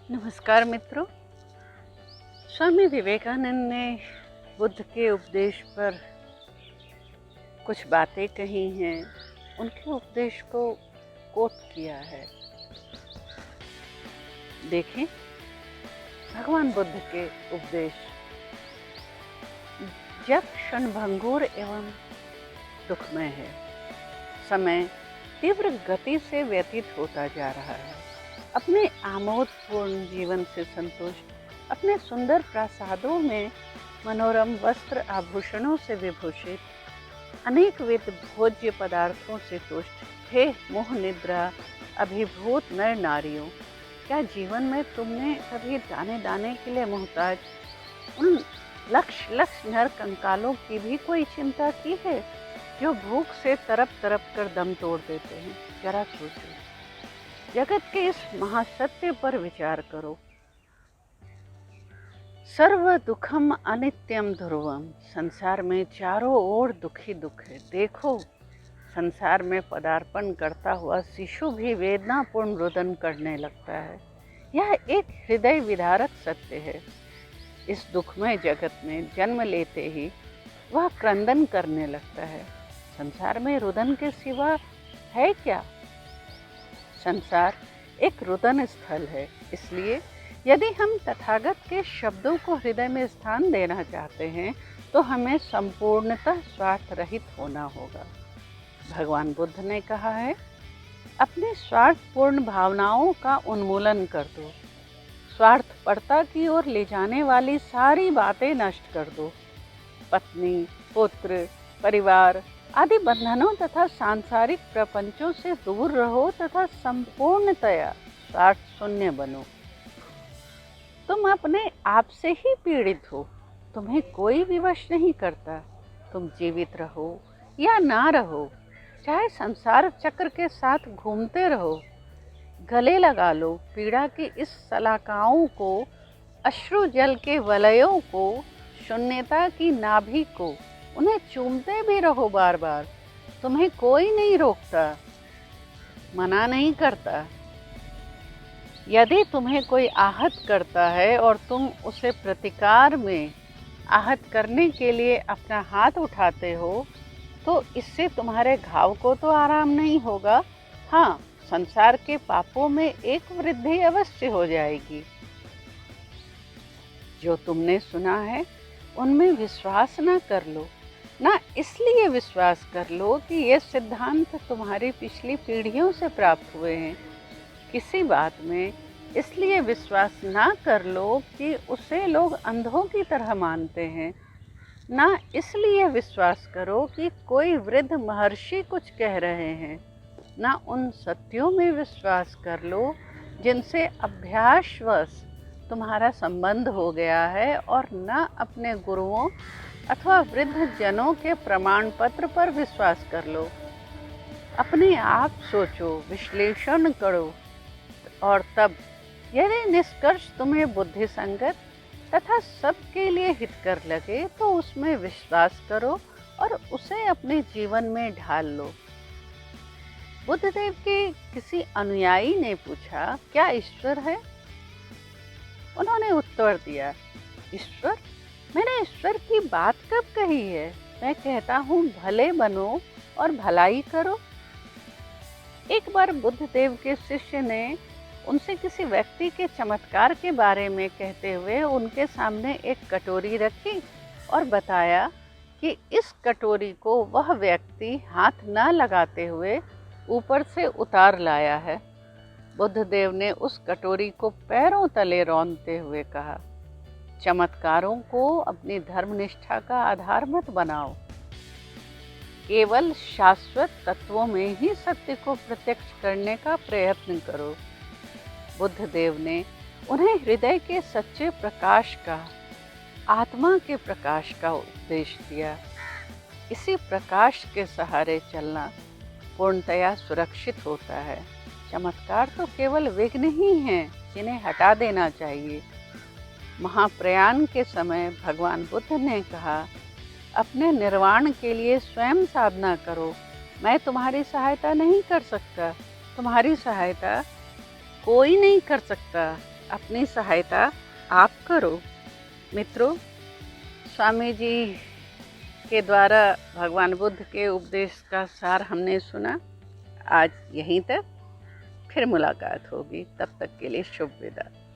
नमस्कार मित्रों। स्वामी विवेकानंद ने बुद्ध के उपदेश पर कुछ बातें कही हैं। उनके उपदेश को कोट किया है। देखें भगवान बुद्ध के उपदेश। जब क्षणभंगुर एवं दुखमय है, समय तीव्र गति से व्यतीत होता जा रहा है। अपने आमोदपूर्ण जीवन से संतुष्ट, अपने सुंदर प्रासादों में मनोरम वस्त्र आभूषणों से विभूषित, अनेकविध भोज्य पदार्थों से तुष्ट, हे मोह निद्रा अभिभूत नर नारियों, क्या जीवन में तुमने कभी दाने दाने के लिए मोहताज उन लक्ष नर कंकालों की भी कोई चिंता की है जो भूख से तरप तरप कर दम तोड़ देते हैं? जरा सोचो, जगत के इस महासत्य पर विचार करो। सर्व दुखम अनित्यम ध्रुवम। संसार में चारों ओर दुखी दुख है। देखो, संसार में पदार्पण करता हुआ शिशु भी वेदनापूर्ण रुदन करने लगता है। यह एक हृदय विदारक सत्य है। इस दुखमय जगत में जन्म लेते ही वह क्रंदन करने लगता है। संसार में रुदन के सिवा है क्या? संसार एक रुदन स्थल है। इसलिए यदि हम तथागत के शब्दों को हृदय में स्थान देना चाहते हैं तो हमें संपूर्णतः स्वार्थ रहित होना होगा। भगवान बुद्ध ने कहा है, अपने स्वार्थपूर्ण भावनाओं का उन्मूलन कर दो। स्वार्थपरता की ओर ले जाने वाली सारी बातें नष्ट कर दो। पत्नी, पुत्र, परिवार आदि बंधनों तथा सांसारिक प्रपंचों से दूर रहो तथा संपूर्णतया स्वार्थ शून्य बनो। तुम अपने आप से ही पीड़ित हो। तुम्हें कोई विवश नहीं करता। तुम जीवित रहो या ना रहो, चाहे संसार चक्र के साथ घूमते रहो, गले लगा लो पीड़ा की इस सलाकाओं को, अश्रु जल के वलयों को, शून्यता की नाभि को, उन्हें चूमते भी रहो बार बार। तुम्हें कोई नहीं रोकता, मना नहीं करता। यदि तुम्हें कोई आहत करता है और तुम उसे प्रतिकार में आहत करने के लिए अपना हाथ उठाते हो, तो इससे तुम्हारे घाव को तो आराम नहीं होगा। हाँ, संसार के पापों में एक वृद्धि अवश्य हो जाएगी। जो तुमने सुना है उनमें विश्वास न कर लो। ना इसलिए विश्वास कर लो कि ये सिद्धांत तुम्हारी पिछली पीढ़ियों से प्राप्त हुए हैं। किसी बात में इसलिए विश्वास ना कर लो कि उसे लोग अंधों की तरह मानते हैं। ना इसलिए विश्वास करो कि कोई वृद्ध महर्षि कुछ कह रहे हैं। ना उन सत्यों में विश्वास कर लो जिनसे अभ्यासवश तुम्हारा संबंध हो गया है, और न अपने गुरुओं अथवा वृद्ध जनों के प्रमाण पत्र पर विश्वास कर लो। अपने आप सोचो, विश्लेषण करो, और तब यदि निष्कर्ष तुम्हें बुद्धि संगत तथा सबके लिए हितकर लगे तो उसमें विश्वास करो और उसे अपने जीवन में ढाल लो। बुद्धदेव के किसी अनुयायी ने पूछा, क्या ईश्वर है? उन्होंने उत्तर दिया, ईश्वर? मैंने ईश्वर की बात कब कही है? मैं कहता हूँ भले बनो और भलाई करो। एक बार बुद्धदेव के शिष्य ने उनसे किसी व्यक्ति के चमत्कार के बारे में कहते हुए उनके सामने एक कटोरी रखी और बताया कि इस कटोरी को वह व्यक्ति हाथ न लगाते हुए ऊपर से उतार लाया है। बुद्धदेव ने उस कटोरी को पैरों तले रौंदते हुए कहा, चमत्कारों को अपनी धर्मनिष्ठा का आधार मत बनाओ। केवल शाश्वत तत्वों में ही सत्य को प्रत्यक्ष करने का प्रयत्न करो। बुद्धदेव ने उन्हें हृदय के सच्चे प्रकाश का, आत्मा के प्रकाश का उपदेश दिया। इसी प्रकाश के सहारे चलना पूर्णतया सुरक्षित होता है। चमत्कार तो केवल विघ्न ही हैं जिन्हें हटा देना चाहिए। महाप्रयाण के समय भगवान बुद्ध ने कहा, अपने निर्वाण के लिए स्वयं साधना करो। मैं तुम्हारी सहायता नहीं कर सकता, तुम्हारी सहायता कोई नहीं कर सकता। अपनी सहायता आप करो। मित्रों, स्वामी जी के द्वारा भगवान बुद्ध के उपदेश का सार हमने सुना। आज यहीं तक, फिर मुलाकात होगी, तब तक के लिए शुभ विदा।